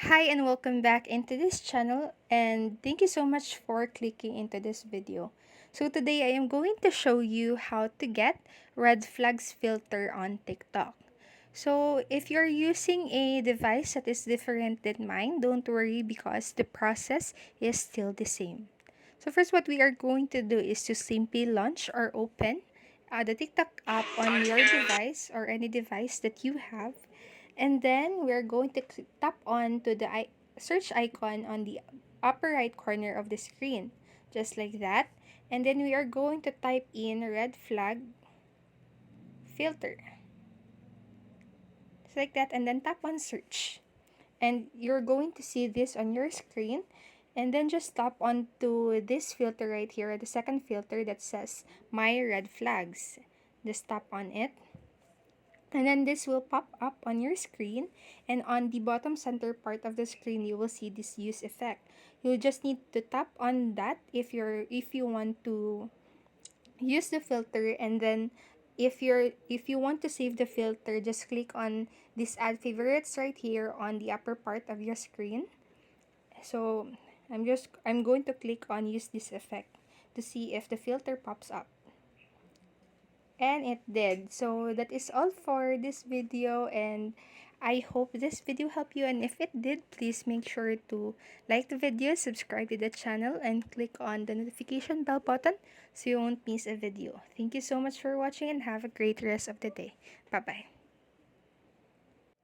Hi and welcome back into this channel, and thank you so much for clicking into this video. So today I am going to show you how to get red flags filter on TikTok. So if you're using a device that is different than mine, don't worry because the process is still the same. So first, what we are going to do is to simply launch or open the TikTok app on your device or any device that you have. And then we're going to tap on to the search icon on the upper right corner of the screen, just like that. And then we are going to type in red flag filter, just like that, and then tap on search. And you're going to see this on your screen. And then just tap onto this filter right here, the second filter that says My Red Flags. Just tap on it. And then this will pop up on your screen, and on the bottom center part of the screen you will see this use effect. You'll just need to tap on that if you want to use the filter, and then if you want to save the filter, just click on this add favorites right here on the upper part of your screen. So I'm going to click on use this effect to see if the filter pops up. And it did. So that is all for this video, and I hope this video helped you, and if it did, please make sure to like the video, subscribe to the channel, and click on the notification bell button so you won't miss a video. Thank you so much for watching and have a great rest of the day. Bye bye.